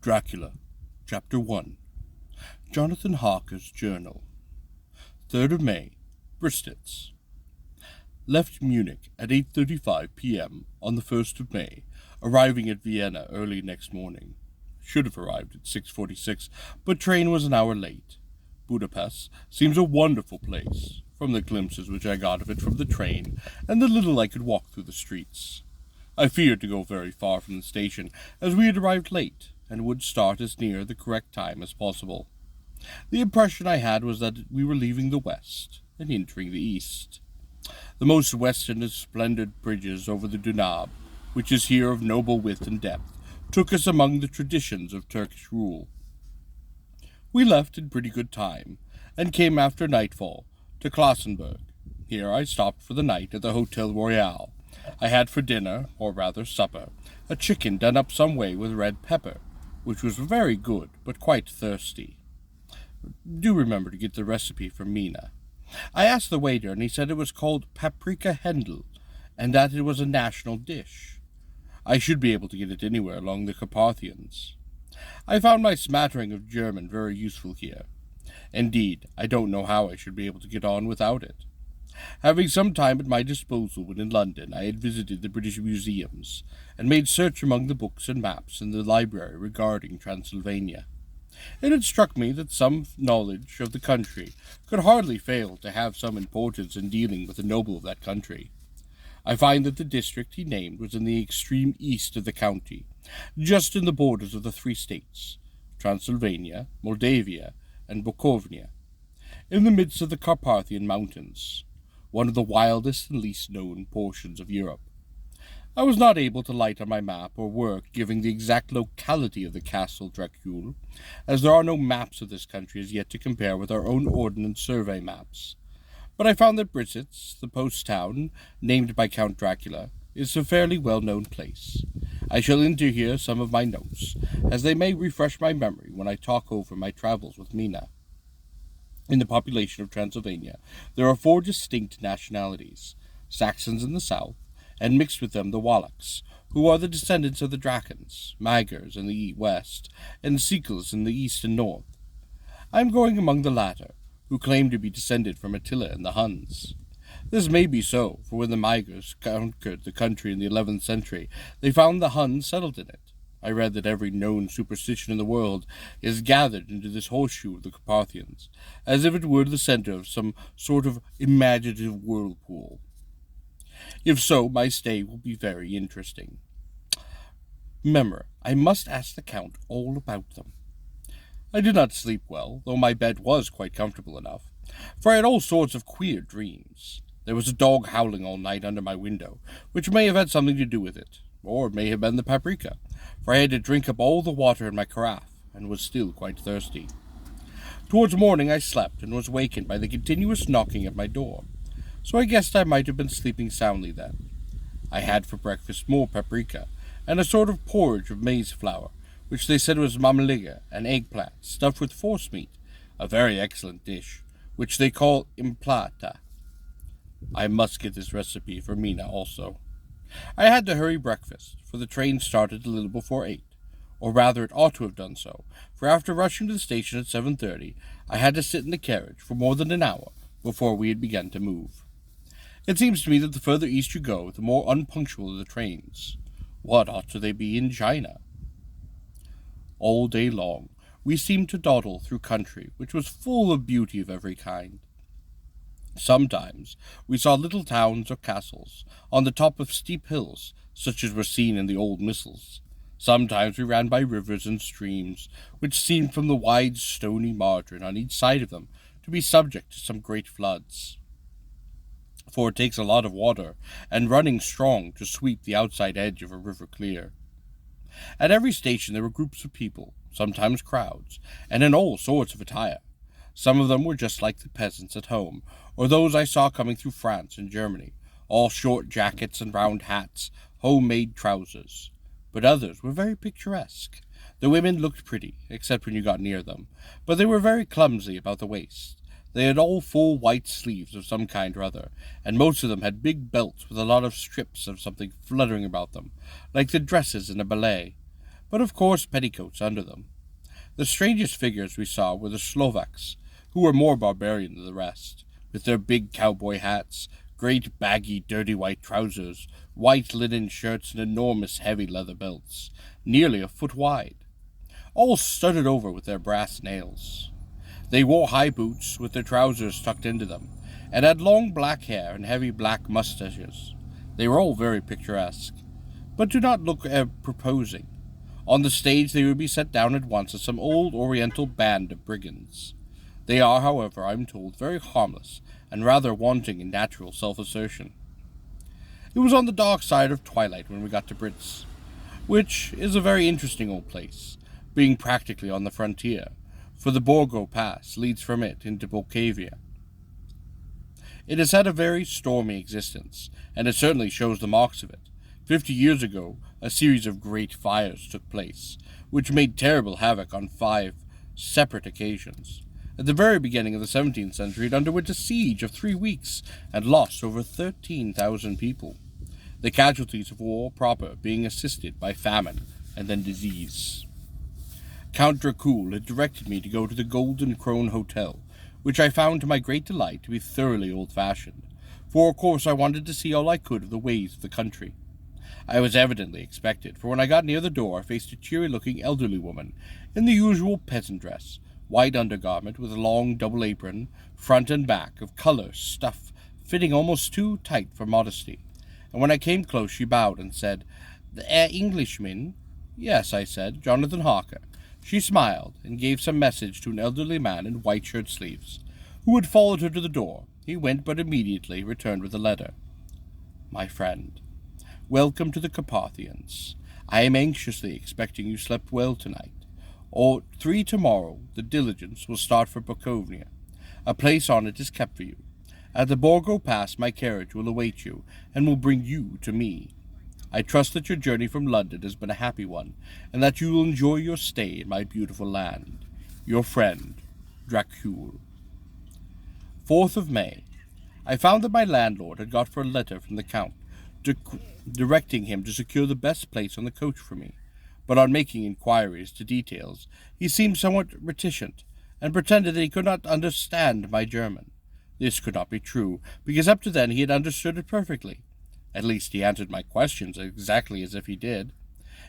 Dracula, Chapter 1. Jonathan Harker's Journal. 3rd of May, Bristitz. Left Munich at 8:35 p.m. on the 1st of May, arriving at Vienna early next morning. Should have arrived at 6:46, but train was an hour late. Budapest seems a wonderful place, from the glimpses which I got of it from the train, and the little I could walk through the streets. I feared to go very far from the station, as we had arrived late, and would start as near the correct time as possible. The impression I had was that we were leaving the west and entering the east. The most western and splendid bridges over the Danube, which is here of noble width and depth, took us among the traditions of Turkish rule. We left in pretty good time, and came after nightfall to Klassenburg. Here I stopped for the night at the Hotel Royal. I had for dinner, or rather supper, a chicken done up some way with red pepper, which was very good, but quite thirsty. Do remember to get the recipe from Mina. I asked the waiter, and he said it was called paprika Händel, and that it was a national dish. I should be able to get it anywhere along the Carpathians. I found my smattering of German very useful here. Indeed, I don't know how I should be able to get on without it. Having some time at my disposal when in London, I had visited the British museums, and made search among the books and maps in the library regarding Transylvania. It had struck me that some knowledge of the country could hardly fail to have some importance in dealing with the noble of that country. I find that the district he named was in the extreme east of the county, just in the borders of the three states, Transylvania, Moldavia, and Bukovina, in the midst of the Carpathian Mountains, one of the wildest and least known portions of Europe. I was not able to light on my map or work giving the exact locality of the castle Dracula, as there are no maps of this country as yet to compare with our own Ordnance Survey maps. But I found that Bristitz, the post town, named by Count Dracula, is a fairly well-known place. I shall enter here some of my notes, as they may refresh my memory when I talk over my travels with Mina. In the population of Transylvania, there are 4 distinct nationalities: Saxons in the south, and mixed with them the Wallachs, who are the descendants of the Dracons, Magyars in the west, and Sikels in the east and north. I am going among the latter, who claim to be descended from Attila and the Huns. This may be so, for when the Magyars conquered the country in the 11th century, they found the Huns settled in it. I read that every known superstition in the world is gathered into this horseshoe of the Carpathians, as if it were the center of some sort of imaginative whirlpool. If so, my stay will be very interesting. Remember, I must ask the Count all about them. I did not sleep well, though my bed was quite comfortable enough, for I had all sorts of queer dreams. There was a dog howling all night under my window, which may have had something to do with it, or it may have been the paprika, for I had to drink up all the water in my carafe, and was still quite thirsty. Towards morning I slept, and was wakened by the continuous knocking at my door, so I guessed I might have been sleeping soundly then. I had for breakfast more paprika, and a sort of porridge of maize flour, which they said was mamaliga, and eggplant, stuffed with forcemeat, a very excellent dish, which they call implata. I must get this recipe for Mina also. I had to hurry breakfast, for the train started a little before 8, or rather it ought to have done so, for after rushing to the station at 7:30, I had to sit in the carriage for more than an hour before we had begun to move. It seems to me that the further east you go, the more unpunctual are the trains. What ought they be in China? All day long we seemed to dawdle through country which was full of beauty of every kind. Sometimes we saw little towns or castles on the top of steep hills, such as were seen in the old missals. Sometimes we ran by rivers and streams, which seemed from the wide stony margin on each side of them to be subject to some great floods. For it takes a lot of water, and running strong, to sweep the outside edge of a river clear. At every station there were groups of people, sometimes crowds, and in all sorts of attire. Some of them were just like the peasants at home, or those I saw coming through France and Germany, all short jackets and round hats, homemade trousers. But others were very picturesque. The women looked pretty, except when you got near them, but they were very clumsy about the waist. They had all full white sleeves of some kind or other, and most of them had big belts with a lot of strips of something fluttering about them, like the dresses in a ballet. but of course petticoats under them. The strangest figures we saw were the Slovaks, who were more barbarian than the rest, with their big cowboy hats, great baggy dirty white trousers, white linen shirts, and enormous heavy leather belts, nearly a foot wide, all studded over with their brass nails. They wore high boots with their trousers tucked into them, and had long black hair and heavy black mustaches. They were all very picturesque, but do not look proposing. On the stage they would be set down at once as some old oriental band of brigands. They are, however, I am told, very harmless, and rather wanting in natural self-assertion. It was on the dark side of twilight when we got to Brits, which is a very interesting old place, being practically on the frontier, for the Borgo Pass leads from it into Bohemia. It has had a very stormy existence, and it certainly shows the marks of it. 50 years ago, a series of great fires took place, which made terrible havoc on 5 separate occasions. At the very beginning of the 17th century, it underwent a siege of 3 weeks and lost over 13,000 people, the casualties of war proper being assisted by famine and then disease. Count Dracula had directed me to go to the Golden Crone Hotel, which I found to my great delight to be thoroughly old-fashioned, for of course I wanted to see all I could of the ways of the country. I was evidently expected, for when I got near the door I faced a cheery-looking elderly woman in the usual peasant dress, white undergarment with a long double apron, front and back, of colour stuff fitting almost too tight for modesty, and when I came close she bowed and said, "The Englishman?" "Yes," I said, "Jonathan Harker." She smiled, and gave some message to an elderly man in white shirt-sleeves, who had followed her to the door. He went, but immediately returned with a letter. "My friend, welcome to the Carpathians. I am anxiously expecting you slept well tonight. Or 3 tomorrow, the diligence will start for Bohemia. A place on it is kept for you. At the Borgo Pass my carriage will await you, and will bring you to me. I trust that your journey from London has been a happy one, and that you will enjoy your stay in my beautiful land. Your friend, Dracula." 4th of May. I found that my landlord had got for a letter from the Count, directing him to secure the best place on the coach for me, but on making inquiries to details, he seemed somewhat reticent, and pretended that he could not understand my German. This could not be true, because up to then he had understood it perfectly. At least he answered my questions exactly as if he did.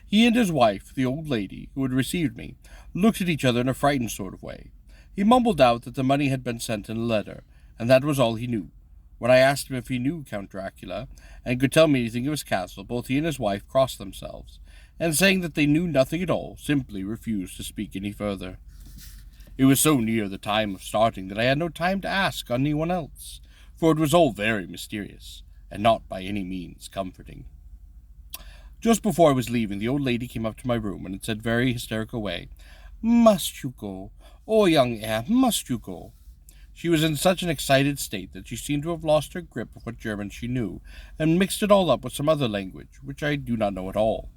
He and his wife, the old lady, who had received me, looked at each other in a frightened sort of way. He mumbled out that the money had been sent in a letter, and that was all he knew. When I asked him if he knew Count Dracula, and could tell me anything of his castle, both he and his wife crossed themselves, and saying that they knew nothing at all, simply refused to speak any further. It was so near the time of starting that I had no time to ask anyone else, for it was all very mysterious, and not by any means comforting. Just before I was leaving, the old lady came up to my room, and said very hysterical way, "Must you go? Oh, young heir, must you go?" She was in such an excited state that she seemed to have lost her grip of what German she knew, and mixed it all up with some other language, which I do not know at all.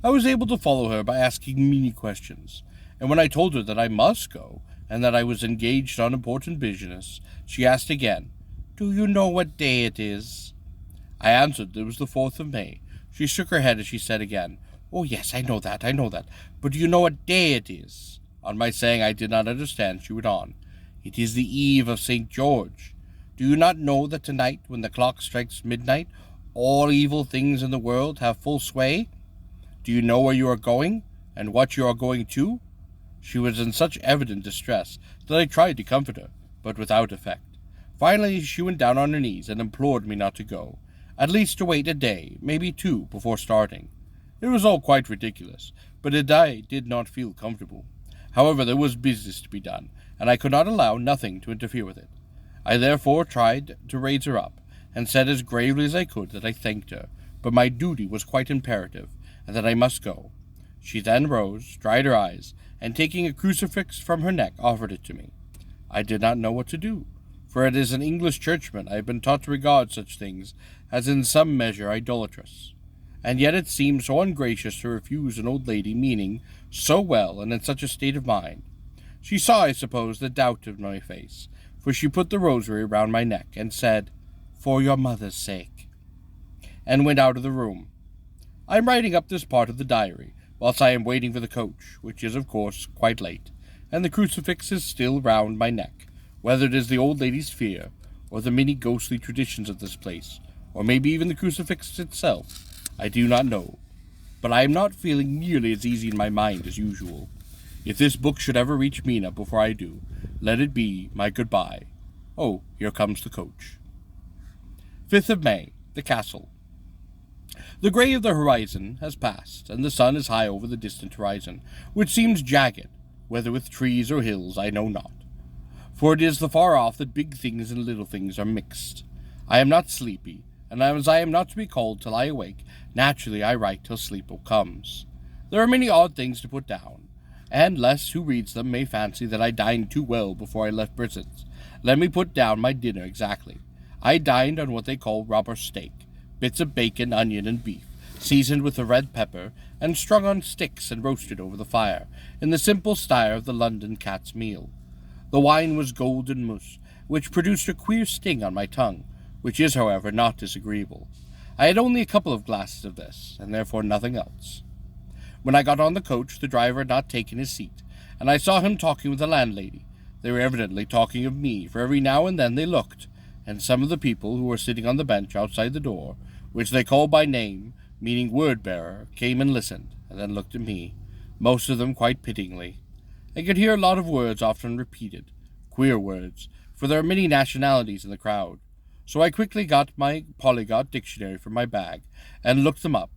I was able to follow her by asking many questions, and when I told her that I must go, and that I was engaged on important business, she asked again, "Do you know what day it is?" I answered that it was the 4th of May. She shook her head as she said again, "Oh, yes, I know that, but do you know what day it is?" On my saying I did not understand, she went on, "It is the eve of St. George. Do you not know that tonight, when the clock strikes midnight, all evil things in the world have full sway? Do you know where you are going, and what you are going to?" She was in such evident distress that I tried to comfort her, but without effect. Finally she went down on her knees and implored me not to go, at least to wait a day, maybe 2, before starting. It was all quite ridiculous, but I did not feel comfortable. However, there was business to be done, and I could not allow nothing to interfere with it. I therefore tried to raise her up, and said as gravely as I could that I thanked her, but my duty was quite imperative, and that I must go. She then rose, dried her eyes, and taking a crucifix from her neck, offered it to me. I did not know what to do, for as an English churchman I have been taught to regard such things as in some measure idolatrous, and yet it seemed so ungracious to refuse an old lady meaning so well and in such a state of mind. She saw, I suppose, the doubt of my face, for she put the rosary round my neck, and said, "For your mother's sake," and went out of the room. I am writing up this part of the diary, whilst I am waiting for the coach, which is, of course, quite late, and the crucifix is still round my neck, whether it is the old lady's fear, or the many ghostly traditions of this place, or maybe even the crucifix itself, I do not know. But I am not feeling nearly as easy in my mind as usual. If this book should ever reach Mina before I do, let it be my goodbye. Oh, here comes the coach. 5th of May, the castle. The grey of the horizon has passed, and the sun is high over the distant horizon, which seems jagged, whether with trees or hills I know not. For it is the far off that big things and little things are mixed. I am not sleepy, and as I am not to be called till I awake, naturally I write till sleep comes. There are many odd things to put down, and lest who reads them may fancy that I dined too well before I left Britain's, let me put down my dinner exactly. I dined on what they call rubber steak, bits of bacon, onion, and beef, seasoned with a red pepper, and strung on sticks and roasted over the fire, in the simple style of the London cat's meal. The wine was golden mousse, which produced a queer sting on my tongue, which is, however, not disagreeable. I had only a couple of glasses of this, and therefore nothing else. When I got on the coach, the driver had not taken his seat, and I saw him talking with the landlady. They were evidently talking of me, for every now and then they looked, and some of the people who were sitting on the bench outside the door, which they called by name, meaning word-bearer, came and listened, and then looked at me, most of them quite pityingly. I could hear a lot of words often repeated, queer words, for there are many nationalities in the crowd. So I quickly got my polyglot dictionary from my bag, and looked them up.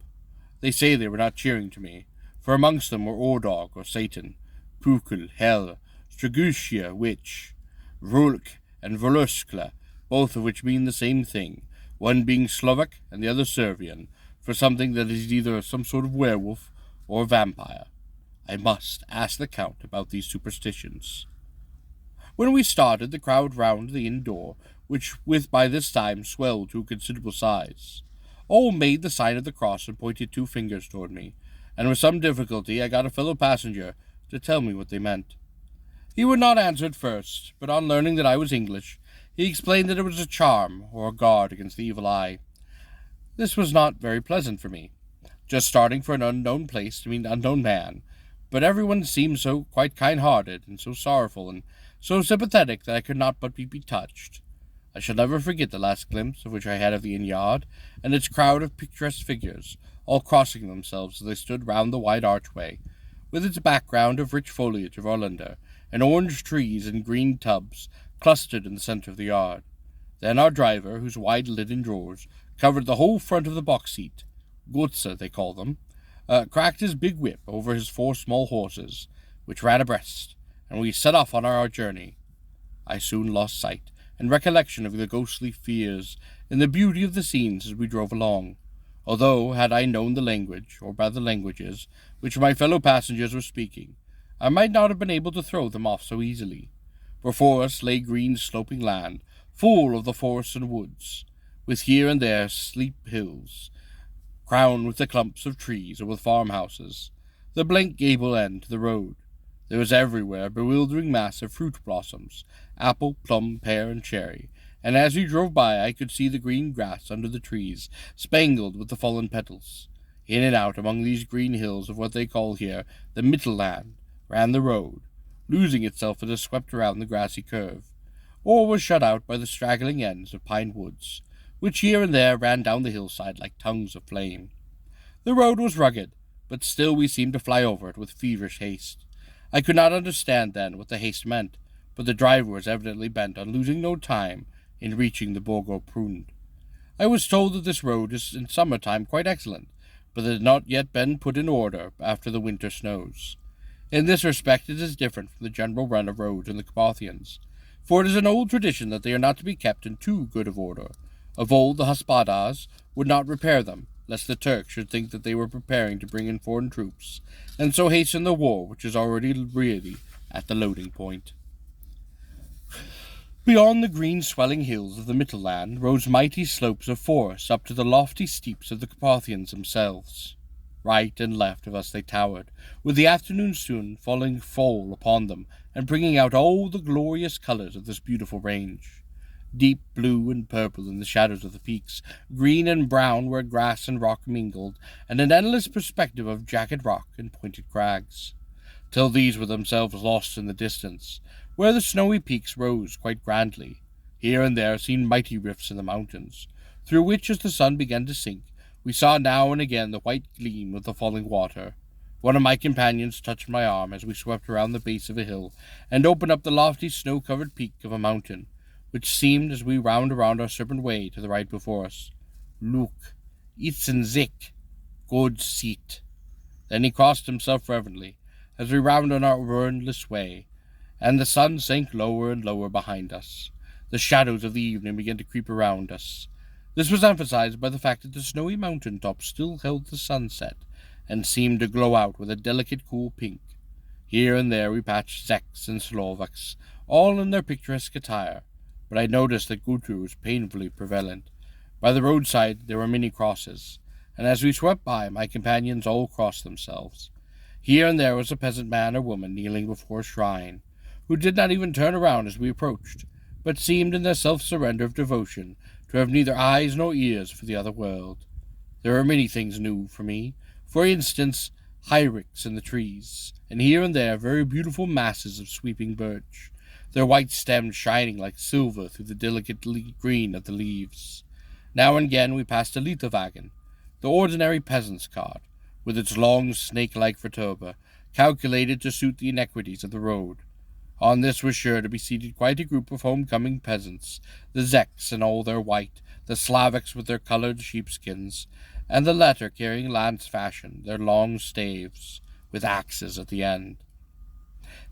They say they were not cheering to me, for amongst them were Ordog, or Satan, Pukul, Hell, Stragutia, witch, Vrulk, and Voluskla, both of which mean the same thing, one being Slovak and the other Servian, for something that is either some sort of werewolf or vampire. I must ask the Count about these superstitions. When we started, the crowd round the inn door, which by this time swelled to a considerable size, all made the sign of the cross and pointed 2 fingers toward me, and with some difficulty I got a fellow passenger to tell me what they meant. He would not answer at first, but on learning that I was English, he explained that it was a charm, or a guard against the evil eye. This was not very pleasant for me, just starting for an unknown place to meet an unknown man, but everyone seemed so quite kind-hearted, and so sorrowful, and so sympathetic that I could not but be touched. I shall never forget the last glimpse of which I had of the inn-yard, and its crowd of picturesque figures, all crossing themselves as they stood round the wide archway, with its background of rich foliage of Orlander, and orange trees and green tubs clustered in the centre of the yard. Then our driver, whose wide linen drawers covered the whole front of the box seat, Gotze they call them, cracked his big whip over his 4 small horses, which ran abreast, and we set off on our journey. I soon lost sight and recollection of the ghostly fears and the beauty of the scenes as we drove along, although, had I known the language, or rather languages, which my fellow passengers were speaking, I might not have been able to throw them off so easily. Before us lay green sloping land, full of the forests and woods, with here and there steep hills, crowned with the clumps of trees or with farmhouses, the blank gable end to the road. There was everywhere a bewildering mass of fruit blossoms, apple, plum, pear, and cherry, and as we drove by I could see the green grass under the trees, spangled with the fallen petals. In and out among these green hills of what they call here the Mittelland ran the road, losing itself as it swept around the grassy curve, or was shut out by the straggling ends of pine woods, which here and there ran down the hillside like tongues of flame. The road was rugged, but still we seemed to fly over it with feverish haste. I could not understand then what the haste meant, but the driver was evidently bent on losing no time in reaching the Borgo Prund. I was told that this road is in summer time quite excellent, but it had not yet been put in order after the winter snows. In this respect it is different from the general run of roads in the Carpathians, for it is an old tradition that they are not to be kept in too good of order. Of old the Hospadas would not repair them, lest the Turks should think that they were preparing to bring in foreign troops, and so hasten the war which is already really at the loading point. Beyond the green swelling hills of the Mittelland rose mighty slopes of forest up to the lofty steeps of the Carpathians themselves. Right and left of us they towered, with the afternoon sun falling full upon them and bringing out all the glorious colours of this beautiful range. deep blue and purple in the shadows of the peaks, green and brown where grass and rock mingled, and an endless perspective of jagged rock and pointed crags, till these were themselves lost in the distance, where the snowy peaks rose quite grandly. Here and there seemed mighty rifts in the mountains, through which, as the sun began to sink, we saw now and again the white gleam of the falling water. One of my companions touched my arm as we swept around the base of a hill, and opened up the lofty snow-covered peak of a mountain, which seemed, as we wound around our serpent way to the right before us. "Look, it's an Zick. Good seat." Then he crossed himself reverently, as we rounded on our wordless way, and the sun sank lower and lower behind us. The shadows of the evening began to creep around us. This was emphasized by the fact that the snowy mountain tops still held the sunset, and seemed to glow out with a delicate cool pink. Here and there we patched Czechs and Slovaks, all in their picturesque attire, but I noticed that Gutru was painfully prevalent. By the roadside there were many crosses, and as we swept by, my companions all crossed themselves. Here and there was a peasant man or woman kneeling before a shrine, who did not even turn around as we approached, but seemed in their self-surrender of devotion to have neither eyes nor ears for the other world. There were many things new for me. For instance, hyrax in the trees, and here and there very beautiful masses of sweeping birch, their white stems shining like silver through the delicate green of the leaves. Now and again we passed a Lithowagen, the ordinary peasant's cart, with its long snake-like vertebra, calculated to suit the inequities of the road. On this was sure to be seated quite a group of homecoming peasants, the Czechs in all their white, the Slovaks with their colored sheepskins, and the latter carrying lance fashion, their long staves, with axes at the end.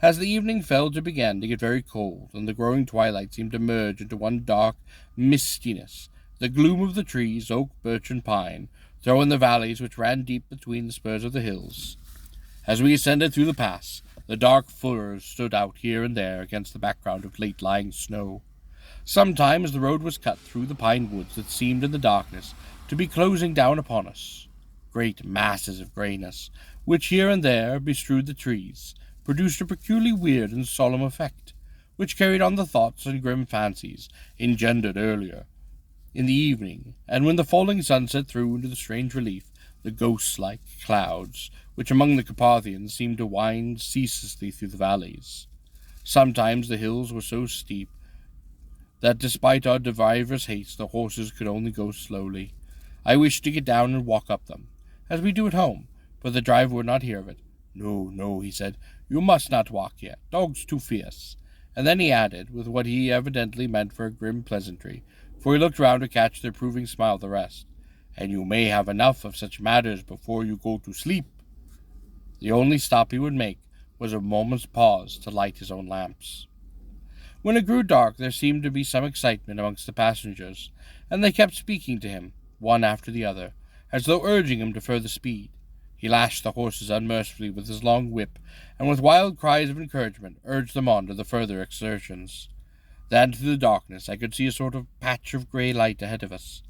As the evening fell, it began to get very cold, and the growing twilight seemed to merge into one dark mistiness. The gloom of the trees, oak, birch, and pine, throw in the valleys which ran deep between the spurs of the hills. As we ascended through the pass, the dark firs stood out here and there against the background of late-lying snow. Sometimes the road was cut through the pine woods that seemed in the darkness to be closing down upon us. Great masses of greyness, which here and there bestrewed the trees, produced a peculiarly weird and solemn effect, which carried on the thoughts and grim fancies engendered earlier in the evening, and when the falling sunset threw into the strange relief the ghost-like clouds which among the Carpathians seemed to wind ceaselessly through the valleys. Sometimes the hills were so steep that despite our driver's haste the horses could only go slowly. I wished to get down and walk up them, as we do at home, but the driver would not hear of it. "No, no," he said, "you must not walk yet. Dog's too fierce." And then he added, with what he evidently meant for a grim pleasantry, for he looked round to catch the approving smile of the rest, "and you may have enough of such matters before you go to sleep." The only stop he would make was a moment's pause to light his own lamps. When it grew dark, there seemed to be some excitement amongst the passengers, and they kept speaking to him, one after the other, as though urging him to further speed. He lashed the horses unmercifully with his long whip, and with wild cries of encouragement urged them on to the further exertions. Then through the darkness I could see a sort of patch of grey light ahead of us,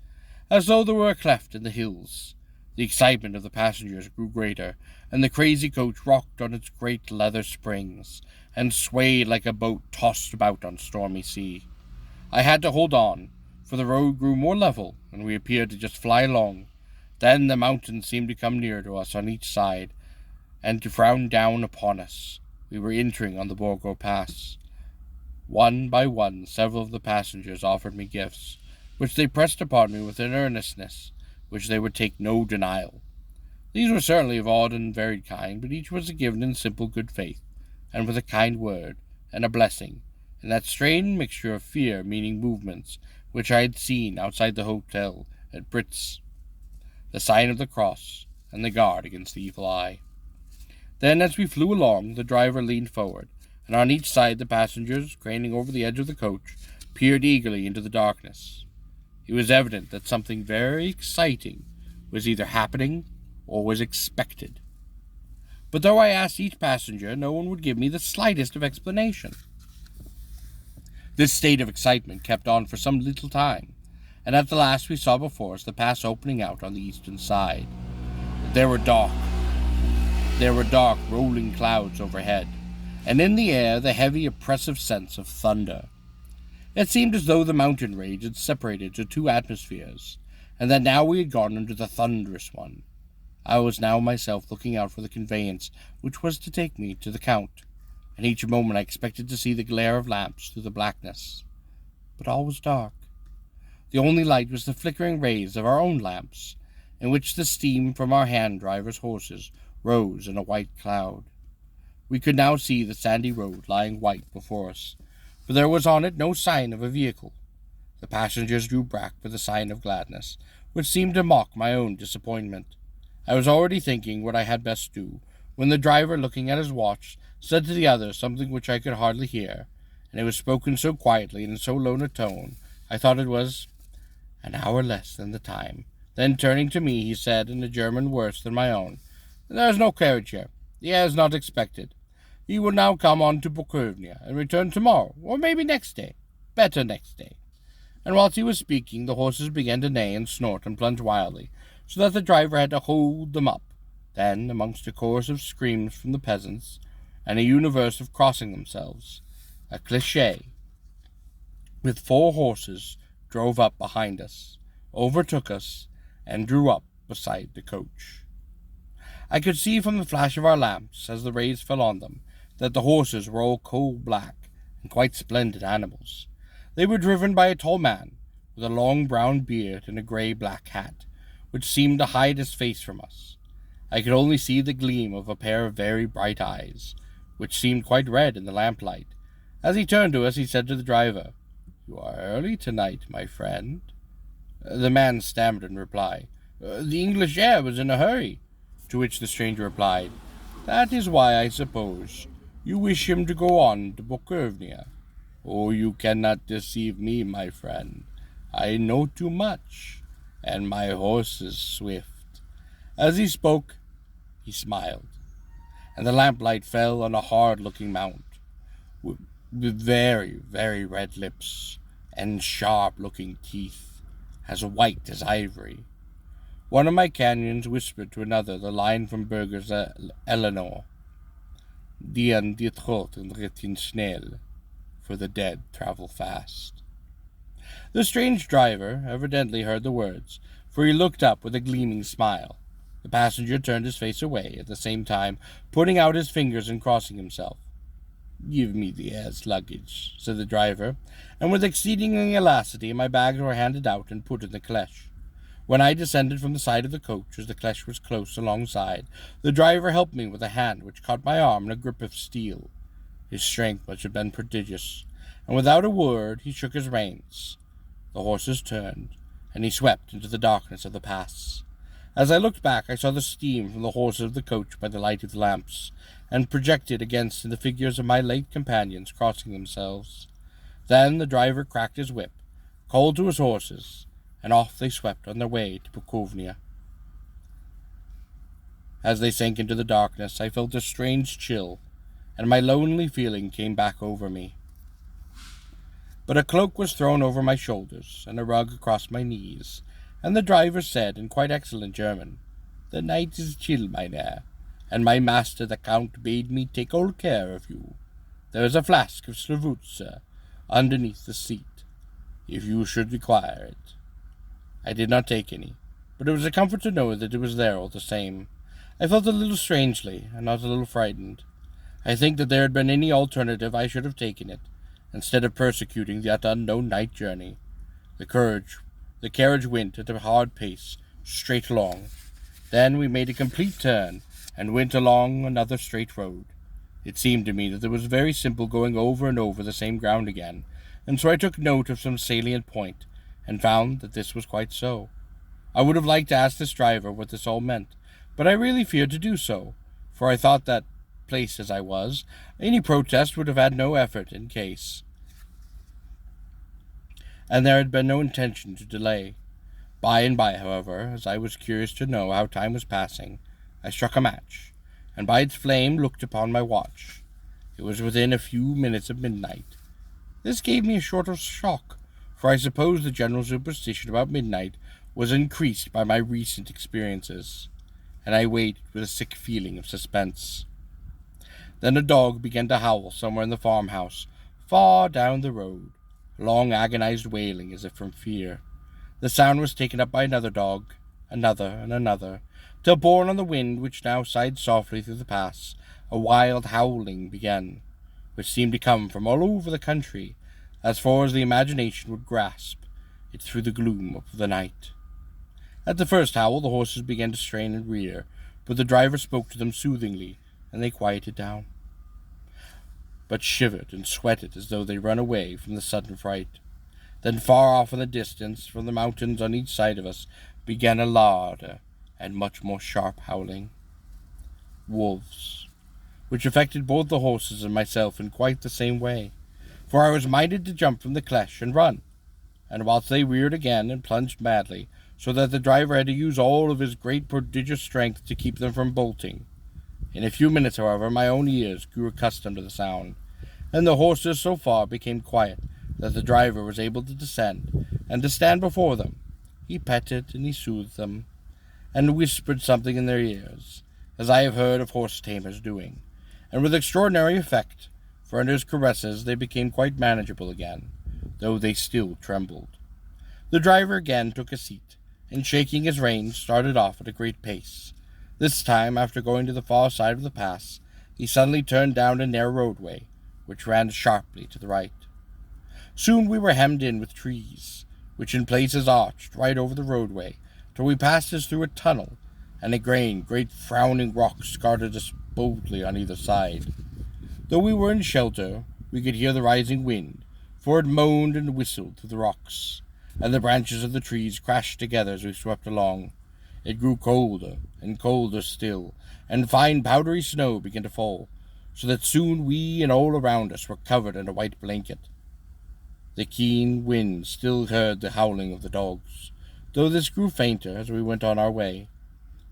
as though there were a cleft in the hills. The excitement of the passengers grew greater, and the crazy coach rocked on its great leather springs, and swayed like a boat tossed about on stormy sea. I had to hold on, for the road grew more level, and we appeared to just fly along. Then the mountains seemed to come near to us on each side, and to frown down upon us. We were entering on the Borgo Pass. One by one, several of the passengers offered me gifts, which they pressed upon me with an earnestness which they would take no denial. These were certainly of odd and varied kind, but each was given in simple good faith, and with a kind word, and a blessing, and that strange mixture of fear-meaning movements which I had seen outside the hotel at Brits, the sign of the cross, and the guard against the evil eye. Then, as we flew along, the driver leaned forward, and on each side the passengers, craning over the edge of the coach, peered eagerly into the darkness. It was evident that something very exciting was either happening or was expected. But though I asked each passenger, no one would give me the slightest of explanation. This state of excitement kept on for some little time, and at the last we saw before us the pass opening out on the eastern side. There were dark, rolling clouds overhead, and in the air the heavy, oppressive sense of thunder. It seemed as though the mountain range had separated into two atmospheres, and that now we had gone into the thunderous one. I was now myself looking out for the conveyance which was to take me to the Count, and each moment I expected to see the glare of lamps through the blackness. But all was dark. The only light was the flickering rays of our own lamps, in which the steam from our hand-drivers' horses rose in a white cloud. We could now see the sandy road lying white before us, for there was on it no sign of a vehicle. The passengers drew back with a sign of gladness, which seemed to mock my own disappointment. I was already thinking what I had best do, when the driver, looking at his watch, said to the others something which I could hardly hear, and it was spoken so quietly and in so low a tone, I thought it was an hour less than the time. Then, turning to me, he said, in a German worse than my own, "There is no carriage here. The air is not expected. He will now come on to Bokovnia, and return tomorrow, or maybe next day. Better next day." And whilst he was speaking, the horses began to neigh and snort and plunge wildly, so that the driver had to hold them up. Then, amongst a chorus of screams from the peasants, and a universe of crossing themselves, a cliché with 4 horses drove up behind us, overtook us, and drew up beside the coach. I could see from the flash of our lamps, as the rays fell on them, that the horses were all coal-black and quite splendid animals. They were driven by a tall man, with a long brown beard and a grey-black hat, which seemed to hide his face from us. I could only see the gleam of a pair of very bright eyes, which seemed quite red in the lamplight. As he turned to us, he said to the driver, "You are early tonight, my friend." The man stammered in reply, "The English air was in a hurry," to which the stranger replied, "That is why, I suppose, you wish him to go on to Bokovnia. Oh, you cannot deceive me, my friend. I know too much, and my horse is swift." As he spoke, he smiled, and the lamplight fell on a hard-looking mount, with very, very red lips, and sharp-looking teeth, as white as ivory. One of my canyons whispered to another the line from Berger's Eleanor, "Dien die Toten ritten schnell," for the dead travel fast. The strange driver evidently heard the words, for he looked up with a gleaming smile. The passenger turned his face away, at the same time putting out his fingers and crossing himself. "Give me the air's luggage," said the driver, and with exceeding elasticity my bags were handed out and put in the cleche. When I descended from the side of the coach, as the cleche was close alongside, the driver helped me with a hand which caught my arm in a grip of steel. His strength must have been prodigious, and without a word he shook his reins. The horses turned, and he swept into the darkness of the pass. As I looked back, I saw the steam from the horses of the coach by the light of the lamps, and projected against the figures of my late companions crossing themselves. Then the driver cracked his whip, called to his horses, and off they swept on their way to Bokovnia. As they sank into the darkness, I felt a strange chill, and my lonely feeling came back over me. But a cloak was thrown over my shoulders, and a rug across my knees, and the driver said, in quite excellent German, "The night is chill, mein Herr, and my master the Count bade me take all care of you. There is a flask of Slavutza underneath the seat, if you should require it." I did not take any, but it was a comfort to know that it was there all the same. I felt a little strangely, and not a little frightened. I think that there had been any alternative I should have taken it, instead of persecuting that unknown night journey. The carriage went at a hard pace, straight along. Then we made a complete turn, and went along another straight road. It seemed to me that it was very simple going over and over the same ground again, and so I took note of some salient point, and found that this was quite so. I would have liked to ask this driver what this all meant, but I really feared to do so, for I thought that, placed as I was, any protest would have had no effort in case, and there had been no intention to delay. By and by, however, as I was curious to know how time was passing, I struck a match, and by its flame looked upon my watch. It was within a few minutes of midnight. This gave me a sort of shock, for I suppose the general superstition about midnight was increased by my recent experiences, and I waited with a sick feeling of suspense. Then a dog began to howl somewhere in the farmhouse, far down the road. long agonized wailing as if from fear. The sound was taken up by another dog, another and another, till borne on the wind which now sighed softly through the pass, a wild howling began, which seemed to come from all over the country, as far as the imagination would grasp it through the gloom of the night. At the first howl the horses began to strain and rear, but the driver spoke to them soothingly, and they quieted down, but shivered and sweated as though they run away from the sudden fright. Then far off in the distance, from the mountains on each side of us, began a louder and much more sharp howling. Wolves, which affected both the horses and myself in quite the same way, for I was minded to jump from the cleche and run, and whilst they reared again and plunged madly, so that the driver had to use all of his great prodigious strength to keep them from bolting. In a few minutes, however, my own ears grew accustomed to the sound, and the horses so far became quiet that the driver was able to descend, and to stand before them. He petted and he soothed them, and whispered something in their ears, as I have heard of horse-tamers doing, and with extraordinary effect, for under his caresses they became quite manageable again, though they still trembled. The driver again took a seat, and shaking his reins, started off at a great pace. This time, after going to the far side of the pass, he suddenly turned down a narrow roadway, which ran sharply to the right. Soon we were hemmed in with trees, which in places arched right over the roadway, till we passed as through a tunnel, and great frowning rocks guarded us boldly on either side. Though we were in shelter, we could hear the rising wind, for it moaned and whistled through the rocks, and the branches of the trees crashed together as we swept along. It grew colder and colder still, and fine powdery snow began to fall, so that soon we and all around us were covered in a white blanket. The keen wind still heard the howling of the dogs, though this grew fainter as we went on our way.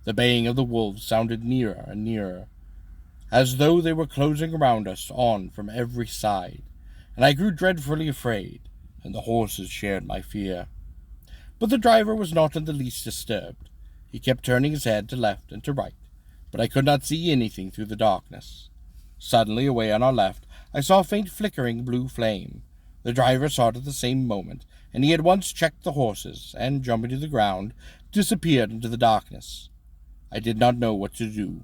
The baying of the wolves sounded nearer and nearer, as though they were closing around us on from every side, and I grew dreadfully afraid, and the horses shared my fear. But the driver was not in the least disturbed. He kept turning his head to left and to right, but I could not see anything through the darkness. Suddenly, away on our left, I saw a faint flickering blue flame. The driver saw it at the same moment, and he at once checked the horses, and, jumping to the ground, disappeared into the darkness. I did not know what to do.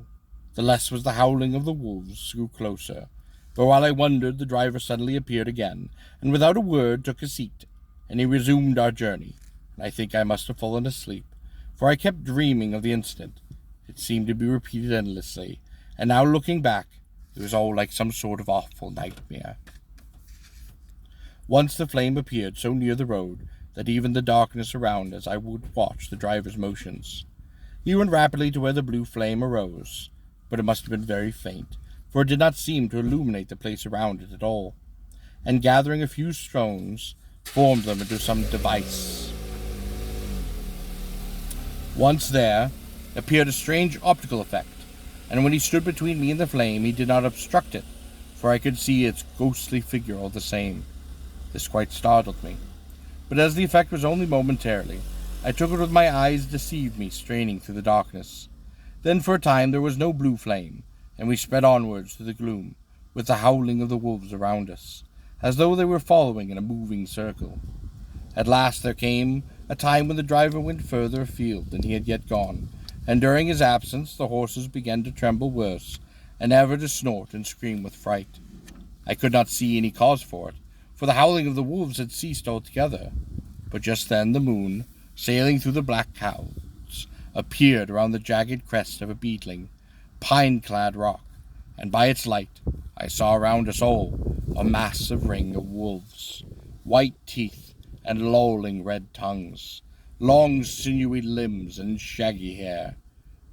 The less was the howling of the wolves grew closer, but while I wondered, the driver suddenly appeared again, and without a word took a seat, and he resumed our journey, and I think I must have fallen asleep, for I kept dreaming of the incident. It seemed to be repeated endlessly, and now looking back, it was all like some sort of awful nightmare. Once the flame appeared so near the road that even the darkness around us I would watch the driver's motions. He went rapidly to where the blue flame arose, but it must have been very faint, for it did not seem to illuminate the place around it at all, and gathering a few stones, formed them into some device. Once there appeared a strange optical effect, and when he stood between me and the flame, he did not obstruct it, for I could see its ghostly figure all the same. This quite startled me, but as the effect was only momentarily, I took it with my eyes deceived me, straining through the darkness. Then for a time there was no blue flame, and we sped onwards through the gloom, with the howling of the wolves around us, as though they were following in a moving circle. At last there came a time when the driver went further afield than he had yet gone, and during his absence the horses began to tremble worse, and ever to snort and scream with fright. I could not see any cause for it, for the howling of the wolves had ceased altogether, but just then the moon, sailing through the black clouds, appeared around the jagged crest of a beetling, pine-clad rock, and by its light I saw around us all a massive ring of wolves, white teeth and lolling red tongues, long sinewy limbs and shaggy hair.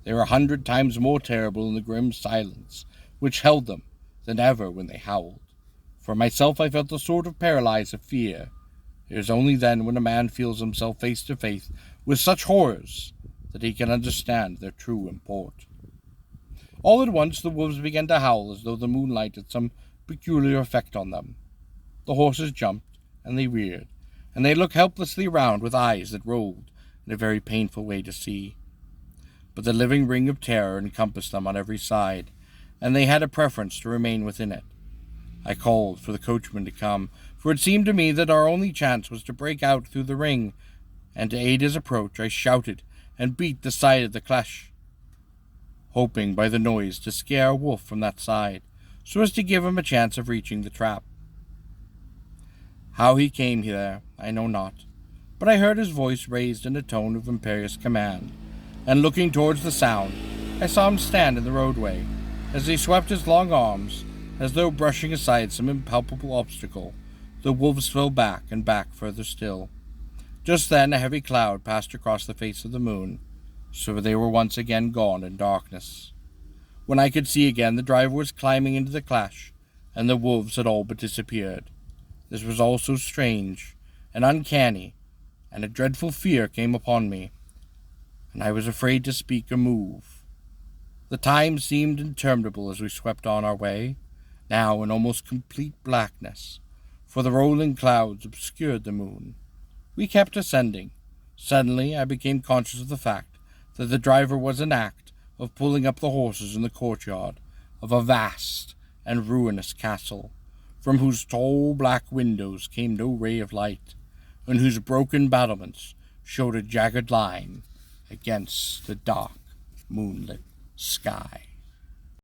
They were 100 times more terrible in the grim silence which held them than ever when they howled. For myself, I felt a sort of paralyze of fear. It is only then, when a man feels himself face to face with such horrors, that he can understand their true import. All at once the wolves began to howl as though the moonlight had some peculiar effect on them. The horses jumped, and they reared, and they looked helplessly around with eyes that rolled in a very painful way to see. But the living ring of terror encompassed them on every side, and they had a preference to remain within it. I called for the coachman to come, for it seemed to me that our only chance was to break out through the ring, and to aid his approach I shouted and beat the side of the cleche, hoping by the noise to scare a wolf from that side, so as to give him a chance of reaching the trap. How he came there, I know not, but I heard his voice raised in a tone of imperious command, and looking towards the sound, I saw him stand in the roadway. As he swept his long arms, as though brushing aside some impalpable obstacle, the wolves fell back and back further still. Just then a heavy cloud passed across the face of the moon, so they were once again gone in darkness. When I could see again, the driver was climbing into the cleche, and the wolves had all but disappeared. This was all so strange and uncanny, and a dreadful fear came upon me, and I was afraid to speak or move. The time seemed interminable as we swept on our way, now in almost complete blackness, for the rolling clouds obscured the moon. We kept ascending. Suddenly I became conscious of the fact that the driver was in act of pulling up the horses in the courtyard of a vast and ruinous castle, from whose tall black windows came no ray of light, and whose broken battlements showed a jagged line against the dark, moonlit sky.